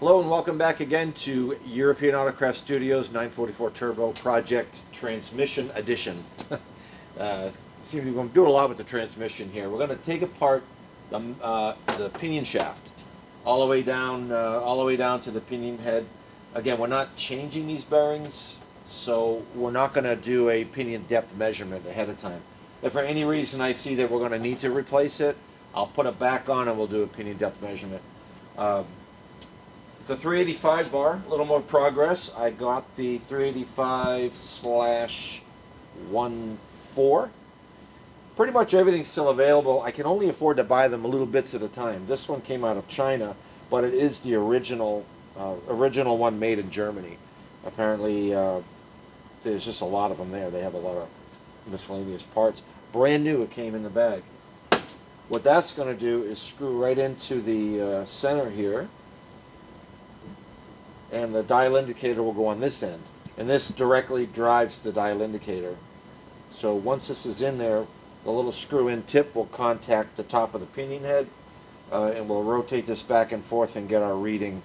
Hello and welcome back again to European Autocraft Studios 944 Turbo Project Transmission Edition. Seem to be doing a lot with the transmission here. We're going to take apart the pinion shaft all the way down to the pinion head. Again, we're not changing these bearings, so we're not going to do a pinion depth measurement ahead of time. If for any reason I see that we're going to need to replace it, I'll put it back on and we'll do a pinion depth measurement. It's a 385 bar, a little more progress. I got the 385/14. Pretty much everything's still available. I can only afford to buy them a little bits at a time. This one came out of China, but it is the original one made in Germany. Apparently, there's just a lot of them there. They have a lot of miscellaneous parts. Brand new, it came in the bag. What that's going to do is screw right into the center here, and the dial indicator will go on this end, and this directly drives the dial indicator. So once this is in there, the little screw-in tip will contact the top of the pinion head, and we'll rotate this back and forth and get our reading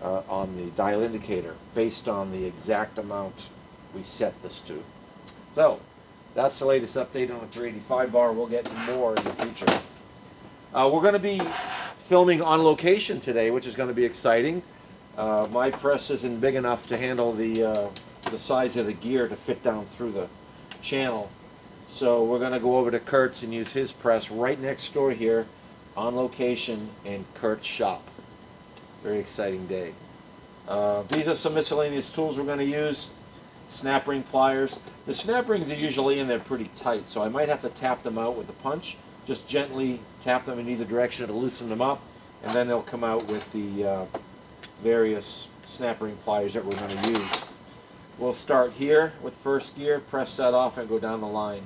on the dial indicator based on the exact amount we set this to. So that's the latest update on the 385 bar. We'll get more in the future. We're going to be filming on location today, which is going to be exciting. My press isn't big enough to handle the size of the gear to fit down through the channel. So we're going to go over to Kurt's and use his press right next door here on location in Kurt's shop. Very exciting day. These are some miscellaneous tools we're going to use. Snap ring pliers. The snap rings are usually in there pretty tight, so I might have to tap them out with a punch. Just gently tap them in either direction to loosen them up, and then they'll come out with the various snap ring pliers that we're going to use. We'll start here with first gear, press that off and go down the line.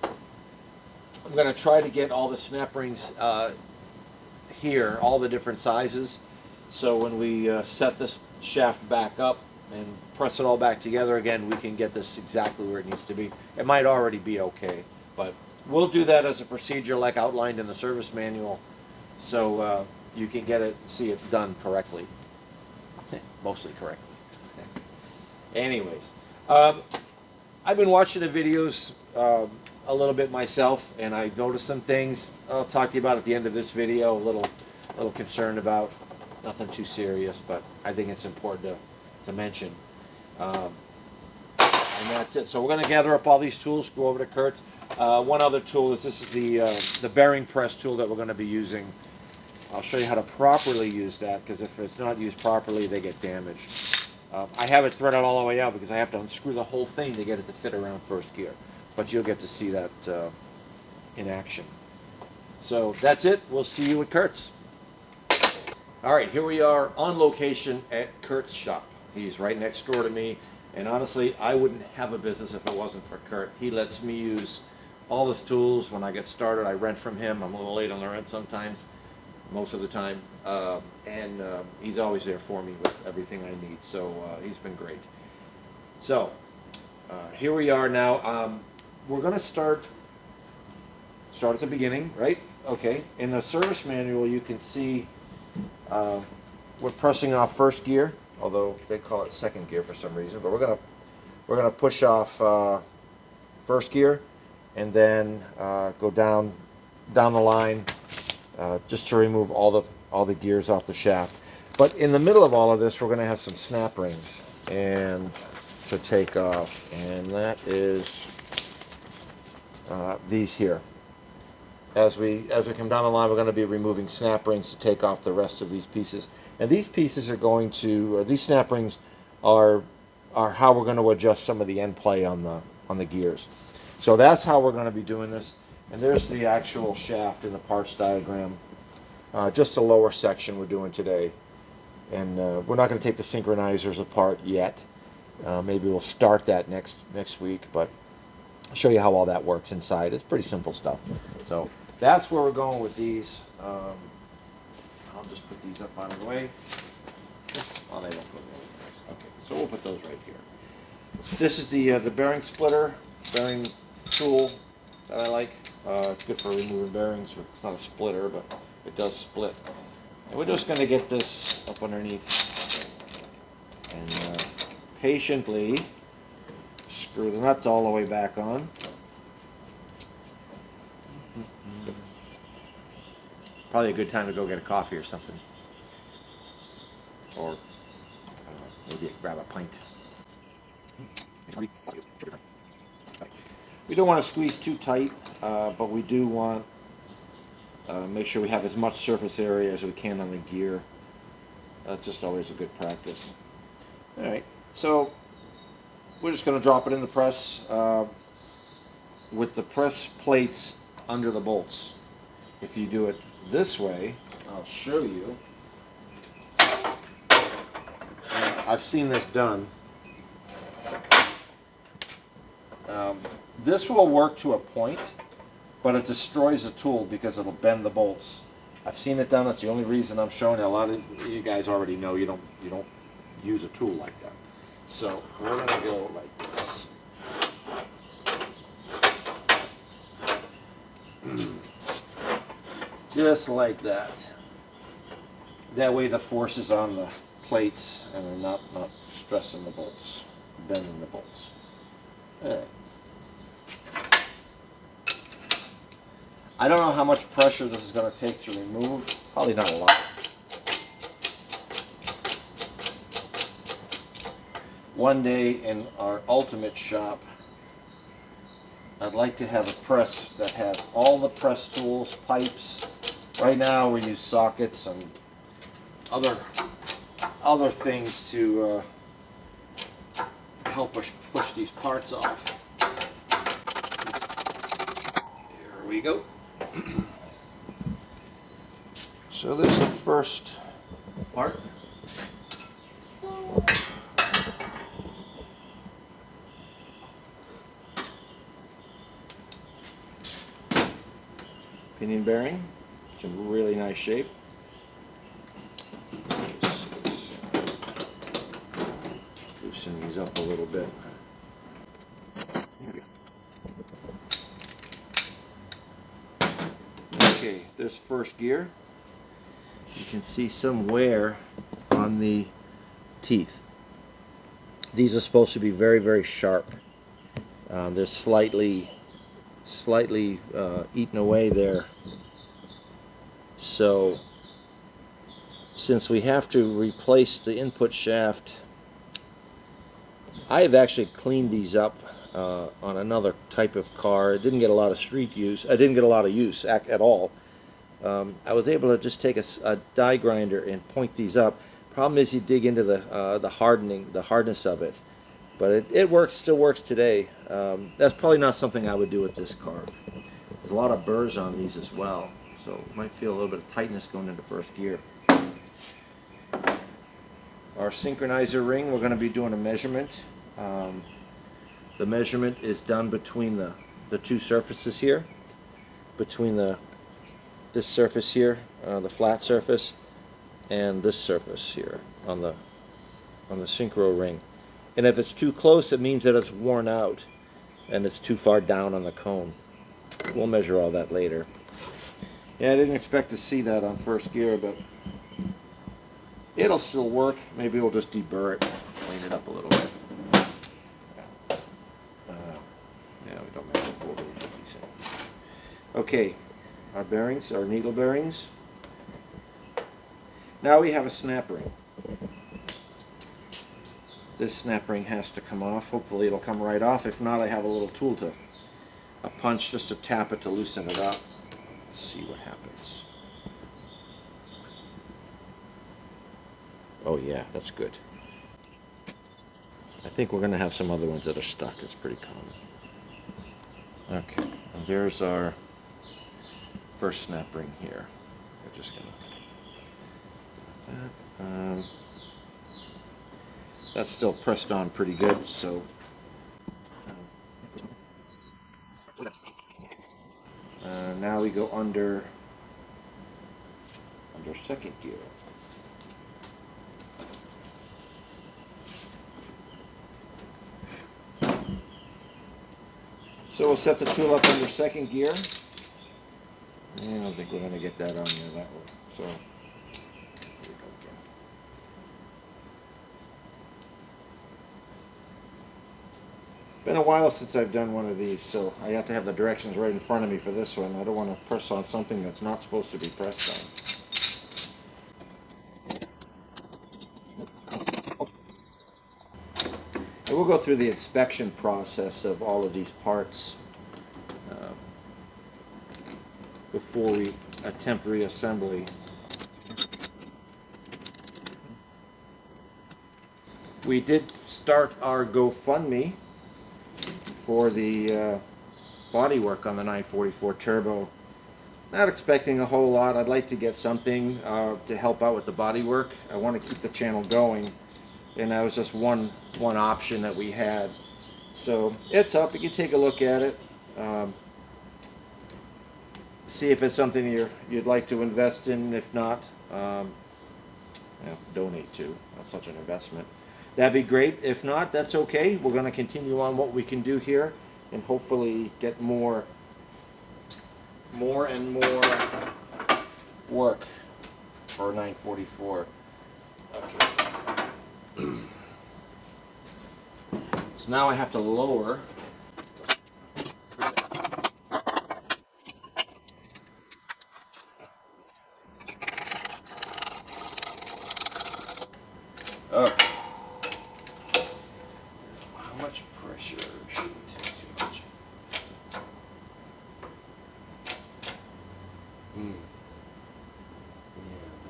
I'm going to try to get all the snap rings here, all the different sizes, so when we set this shaft back up and press it all back together again, we can get this exactly where it needs to be. It might already be okay, but we'll do that as a procedure like outlined in the service manual, so you can see it done correctly. Mostly correctly. Anyways, I've been watching the videos a little bit myself, and I noticed some things I'll talk to you about at the end of this video. A little concerned about, nothing too serious, but I think it's important to mention. And that's it. So we're going to gather up all these tools, go over to Kurt's. One other tool is this is the bearing press tool that we're going to be using. I'll show you how to properly use that, because if it's not used properly, they get damaged. I have it threaded all the way out because I have to unscrew the whole thing to get it to fit around first gear. But you'll get to see that in action. So that's it. We'll see you at Kurt's. All right, here we are on location at Kurt's shop. He's right next door to me. And honestly, I wouldn't have a business if it wasn't for Kurt. He lets me use all his tools. When I get started, I rent from him. I'm a little late on the rent sometimes, most of the time, and he's always there for me with everything I need, so he's been great. So here we are now. We're going to start at the beginning, right? Okay. In the service manual, you can see we're pressing off first gear, although they call it second gear for some reason. But we're gonna push off first gear, and then go down the line. Just to remove all the gears off the shaft. But in the middle of all of this, we're going to have some snap rings and to take off, and that is these here. As we come down the line, we're going to be removing snap rings to take off the rest of these pieces. And these pieces are going to these snap rings are how we're going to adjust some of the end play on the gears. So that's how we're going to be doing this. And there's the actual shaft in the parts diagram. Just the lower section we're doing today. And we're not going to take the synchronizers apart yet. Maybe we'll start that next week, but I'll show you how all that works inside. It's pretty simple stuff. So that's where we're going with these. I'll just put these up out of the way. Oh, they don't go there. Okay, so we'll put those right here. This is the bearing splitter, bearing tool that I like. It's good for removing bearings. It's not a splitter, but it does split. And we're just going to get this up underneath and patiently screw the nuts all the way back on. Probably a good time to go get a coffee or something. Or, I don't know, maybe grab a pint. We don't want to squeeze too tight, but we do want make sure we have as much surface area as we can on the gear. That's just always a good practice. Alright, so we're just going to drop it in the press with the press plates under the bolts. If you do it this way, I'll show you. I've seen this done. This will work to a point, but it destroys the tool because it'll bend the bolts. I've seen it done. That's the only reason I'm showing you. A lot of you guys already know you don't use a tool like that. So we're going to go like this. Just like that. That way the force is on the plates and they're not stressing the bolts, bending the bolts. All right. I don't know how much pressure this is going to take to remove. Probably not a lot. One day in our ultimate shop, I'd like to have a press that has all the press tools, pipes. Right now we use sockets and other things to help us push these parts off. Here we go. So this is the first part. Pinion bearing. It's in really nice shape. Let's loosen these up a little bit. Okay, there's first gear. You can see some wear on the teeth. These are supposed to be very, very sharp. They're slightly eaten away there. So since we have to replace the input shaft, I have actually cleaned these up on another type of car. It didn't get a lot of street use. I didn't get a lot of use at all. I was able to just take a die grinder and point these up. Problem is you dig into the hardness of it. But it works, still works today. That's probably not something I would do with this car. There's a lot of burrs on these as well, so you might feel a little bit of tightness going into first gear. Our synchronizer ring, we're going to be doing a measurement. The measurement is done between the two surfaces here, between this surface here, the flat surface, and this surface here on the synchro ring. And if it's too close, it means that it's worn out and it's too far down on the cone. We'll measure all that later. Yeah, I didn't expect to see that on first gear, but it'll still work. Maybe we'll just deburr it, clean it up a little bit. Yeah, we don't measure quarterly 50 cents. Okay, our bearings, our needle bearings. Now we have a snap ring. This snap ring has to come off. Hopefully it'll come right off. If not, I have a little tool a punch just to tap it to loosen it up. Let's see what happens. Oh yeah, that's good. I think we're going to have some other ones that are stuck. It's pretty common. Okay, and there's our first snap ring here. We're just going to... that's still pressed on pretty good, so now we go under second gear. So we'll set the tool up under second gear. I don't think we're going to get that on there that way. So here we go Been a while since I've done one of these, so I have to have the directions right in front of me for this one. I don't want to press on something that's not supposed to be pressed on. And we'll go through the inspection process of all of these parts before we attempt reassembly. We did start our GoFundMe for the bodywork on the 944 Turbo. Not expecting a whole lot. I'd like to get something to help out with the bodywork. I want to keep the channel going, and that was just one option that we had. So it's up. You can take a look at it. See if it's something you'd like to invest in. If not, donate to. That's such an investment. That'd be great. If not, that's okay. We're going to continue on what we can do here and hopefully get more and more work for 944. Okay. So now I have to lower. Okay. How much pressure shouldn't take too much? Yeah,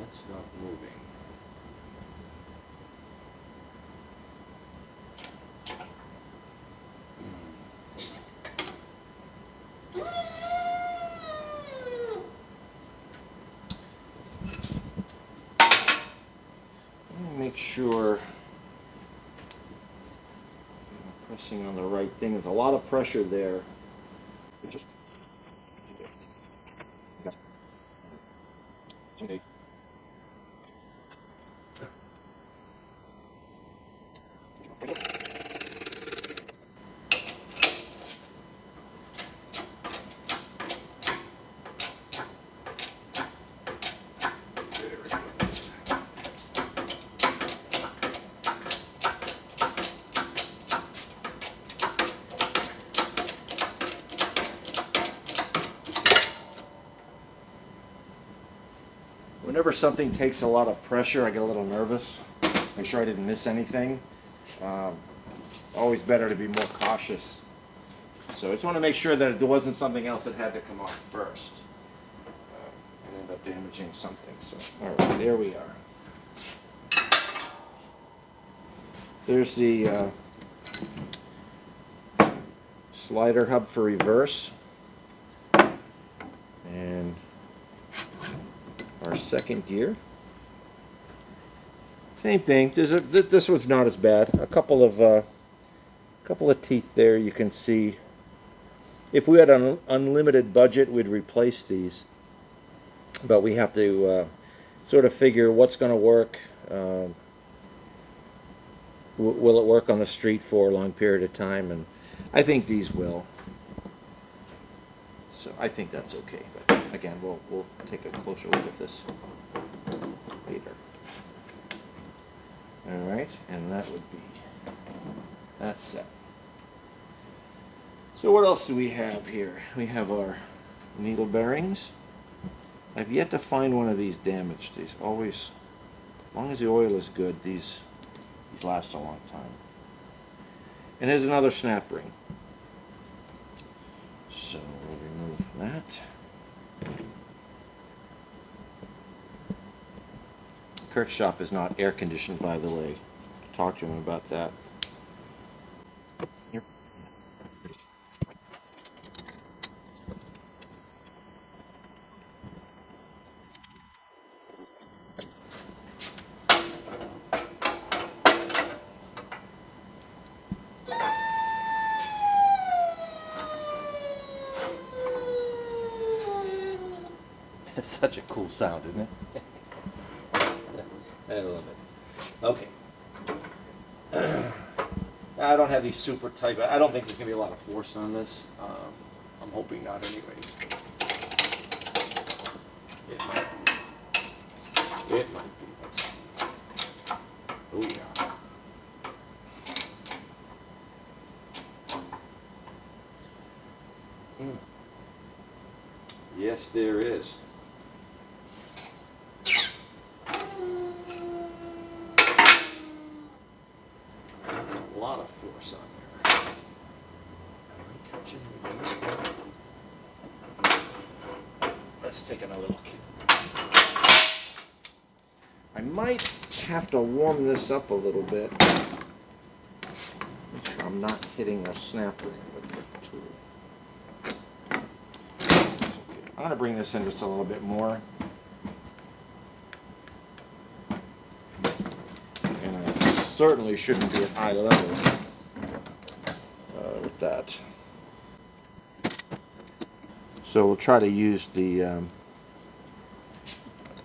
that's not moving. Make sure I'm pressing on the right thing. There's a lot of pressure there. Just okay. Whenever something takes a lot of pressure, I get a little nervous. Make sure I didn't miss anything. Always better to be more cautious. So I just want to make sure that there wasn't something else that had to come off first and end up damaging something. So, all right, there we are. There's the slider hub for reverse. And our second gear. Same thing. This one's not as bad. A couple of teeth there you can see. If we had an unlimited budget, we'd replace these. But we have to sort of figure what's going to work. Will it work on the street for a long period of time? And I think these will. So I think that's okay. But again, we'll take a closer look at this later. All right, and that would be that set. So what else do we have here? We have our needle bearings. I've yet to find one of these damaged. These always, as long as the oil is good, these last a long time. And here's another snap ring. So we'll remove that. Kurt's shop is not air conditioned, by the way. Talk to him about that. Here. It's such a cool sound, isn't it? I love it. Okay. I don't have these super tight. I don't think there's going to be a lot of force on this. I'm hoping not anyways. It might be. It might be. Let's see. Oh, yeah. Yes, there is. That's a lot of force on there. Am I touching the Let's take another look. I might have to warm this up a little bit. Make sure I'm not hitting a snap ring with the tool. I'm going to bring this in just a little bit more. And I certainly shouldn't be at eye level with that. So we'll try to use the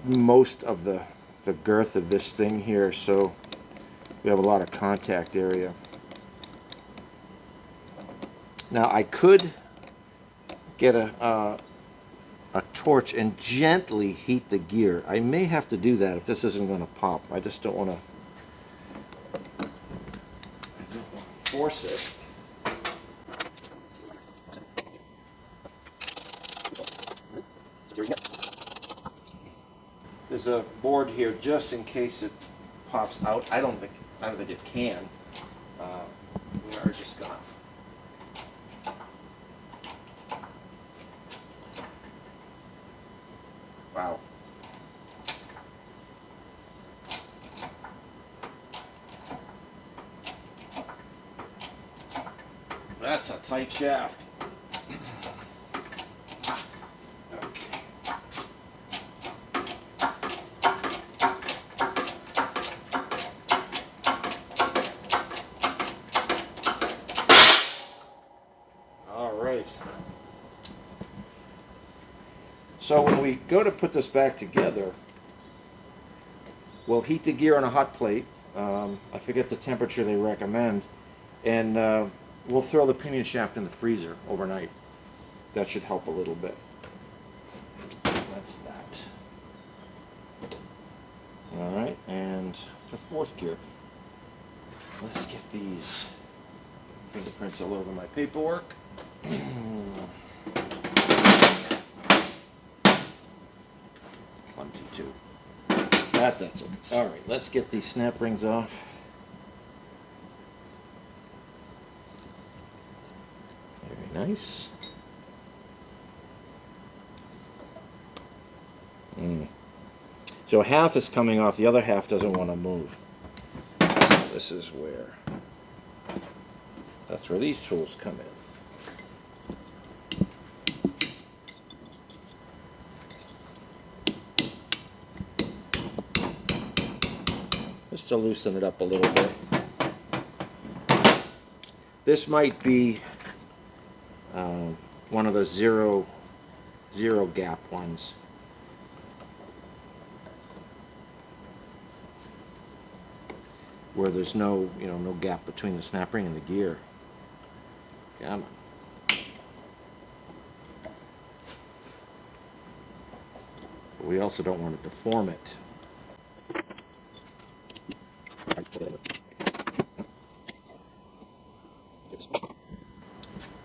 most of the girth of this thing here, so we have a lot of contact area. Now I could get a torch and gently heat the gear. I may have to do that if this isn't going to pop. I just don't want to force it. There's a board here just in case it pops out. I don't think it can. We are just gonna. Wow. That's a tight shaft. Okay. All right. So when we go to put this back together, we'll heat the gear on a hot plate. I forget the temperature they recommend, and we'll throw the pinion shaft in the freezer overnight. That should help a little bit. That's that. All right, and the fourth gear. Let's get these fingerprints all over my paperwork. 22. That's okay. All right, let's get these snap rings off. Very nice. So half is coming off, the other half doesn't want to move. This is that's where these tools come in. Just to loosen it up a little bit. This might be one of the zero gap ones. Where there's no gap between the snap ring and the gear. Come on. But we also don't want to deform it.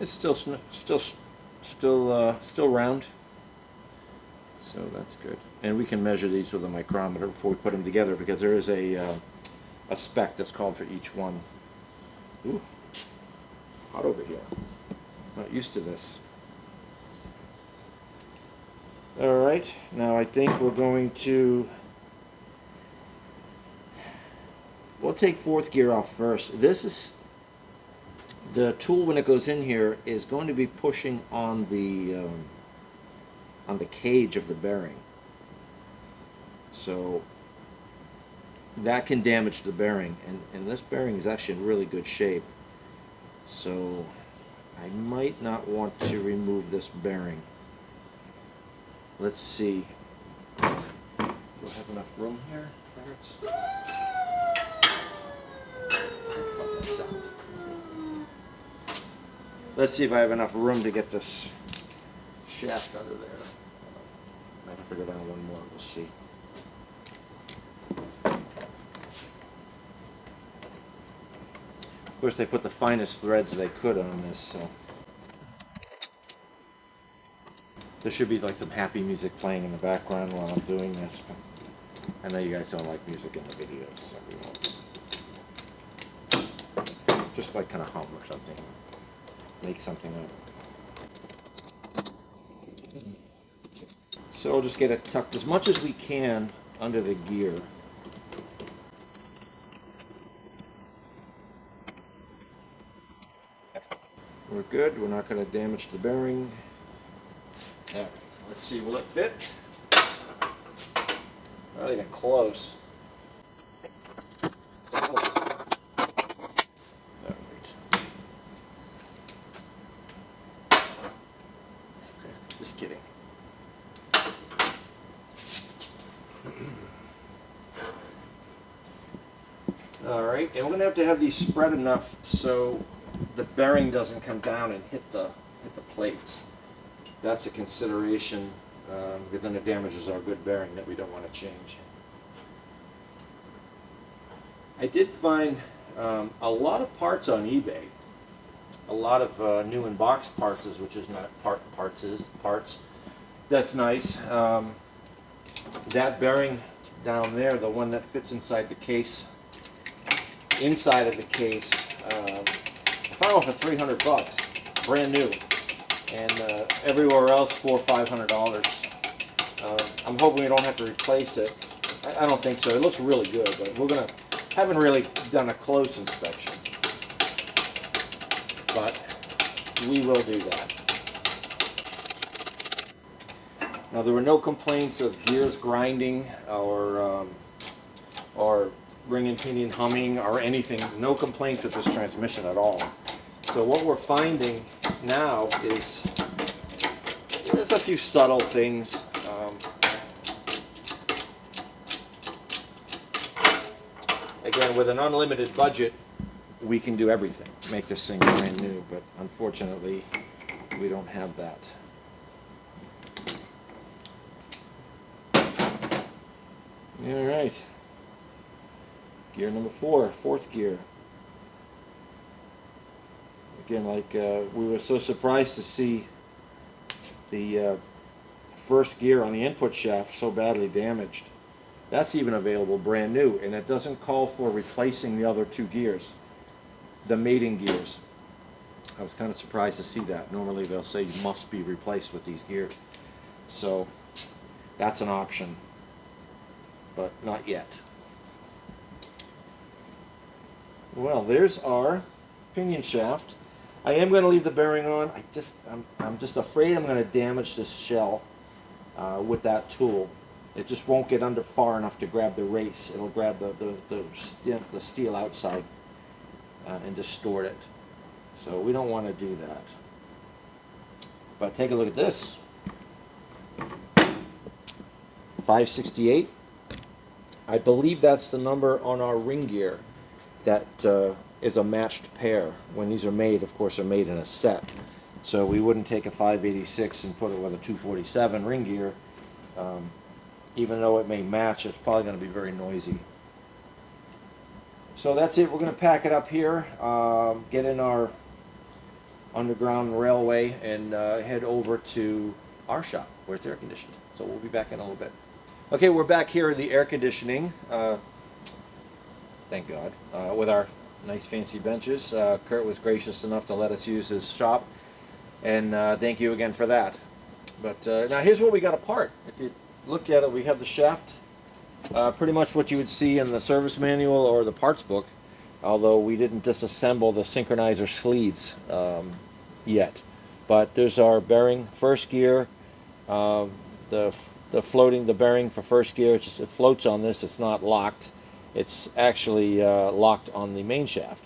It's still round, so that's good. And we can measure these with a micrometer before we put them together, because there is a spec that's called for each one. Ooh, hot over here. Not used to this. All right, now I think we're going to. We'll take fourth gear off first. This is the tool, when it goes in here, is going to be pushing on the cage of the bearing. So that can damage the bearing, and this bearing is actually in really good shape. So I might not want to remove this bearing. Let's see. Do I have enough room here? Let's see if I have enough room to get this shaft under there. Might have to go down one more. We'll see. Of course, they put the finest threads they could on this, so. There should be like some happy music playing in the background while I'm doing this, but I know you guys don't like music in the videos, so we won't. Just like kind of hum or something, make something up. So we'll just get it tucked as much as we can under the gear. We're good. We're not going to damage the bearing. Right. Let's see, will it fit? Not even close. All right. Okay, just kidding. All right, and we're going to have these spread enough so the bearing doesn't come down and hit the plates. That's a consideration, because then it damages our good bearing that we don't want to change. I did find a lot of parts on eBay, a lot of new in box parts, which is not parts. That's nice. That bearing down there, the one that fits inside the case, inside of the case, I found one for $300, brand new. And everywhere else $400 or $500. I'm hoping we don't have to replace it. I don't think so. It looks really good, but haven't really done a close inspection. But we will do that. Now there were no complaints of gears grinding or ring and pinion humming or anything. No complaints with this transmission at all. So what we're finding now is there's a few subtle things. Again, with an unlimited budget, we can do everything, make this thing brand new, but unfortunately, we don't have that. All right, gear number 4, fourth gear. Again, like we were so surprised to see the first gear on the input shaft so badly damaged. That's even available brand new, and it doesn't call for replacing the other 2 gears, the mating gears. I was kind of surprised to see that. Normally they'll say you must be replaced with these gears. So that's an option, but not yet. Well, there's our pinion shaft. I am going to leave the bearing on. I'm just afraid I'm going to damage this shell with that tool. It just won't get under far enough to grab the race. It'll grab the steel outside and distort it. So we don't want to do that. But take a look at this. 568. I believe that's the number on our ring gear. That is a matched pair. When these are made, of course, they're made in a set. So we wouldn't take a 586 and put it with a 247 ring gear. Even though it may match, it's probably going to be very noisy. So that's it. We're going to pack it up here, get in our underground railway, and head over to our shop where it's air conditioned. So we'll be back in a little bit. Okay, we're back here in the air conditioning. Thank God, with our nice fancy benches. Kurt was gracious enough to let us use his shop, and thank you again for that. But now here's what we got apart. If you look at it, we have the shaft, pretty much what you would see in the service manual or the parts book, although we didn't disassemble the synchronizer sleeves yet. But there's our bearing, first gear, the bearing for first gear. It floats on this. It's not locked. It's actually locked on the main shaft.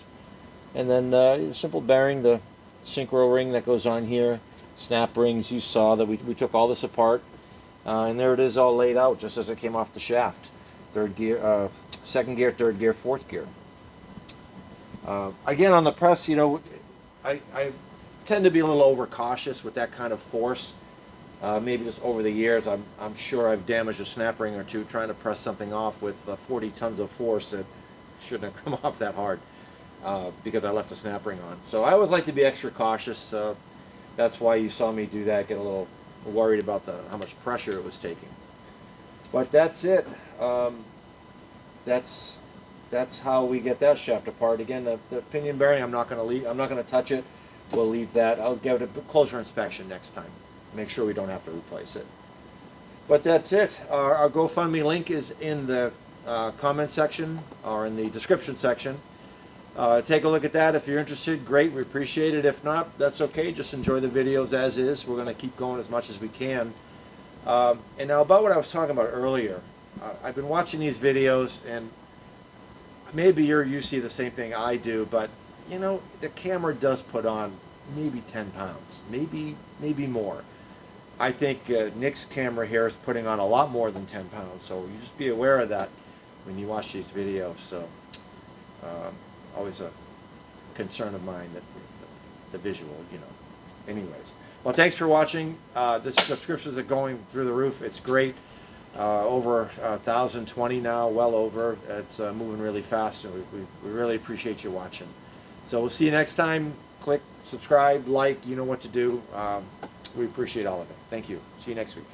And then the simple bearing, the synchro ring that goes on here, snap rings. You saw that we took all this apart. And there it is, all laid out just as it came off the shaft. Third gear, second gear, third gear, fourth gear. Again, on the press, you know, I tend to be a little overcautious with that kind of force. Maybe just over the years, I'm sure I've damaged a snap ring or two trying to press something off with 40 tons of force that shouldn't have come off that hard because I left a snap ring on. So I always like to be extra cautious. That's why you saw me do that, get a little worried about how much pressure it was taking. But that's it. That's how we get that shaft apart. Again, the pinion bearing, I'm not going to touch it. We'll leave that. I'll give it a closer inspection next time. Make sure we don't have to replace it. But that's it. Our GoFundMe link is in the comment section or in the description section. Take a look at that if you're interested. Great, we appreciate it. If not, that's okay. Just enjoy the videos as is. We're going to keep going as much as we can. And now about what I was talking about earlier. I've been watching these videos, and maybe you see the same thing I do, but you know, the camera does put on maybe 10 pounds, maybe more. I think Nick's camera here is putting on a lot more than 10 pounds, so you just be aware of that when you watch these videos. So always a concern of mine, that the visual, you know. Anyways, well, thanks for watching. The subscriptions are going through the roof. It's great. Over 1,020 now, well over. It's moving really fast, and we really appreciate you watching. So we'll see you next time. Click subscribe, like, you know what to do. We appreciate all of it. Thank you. See you next week.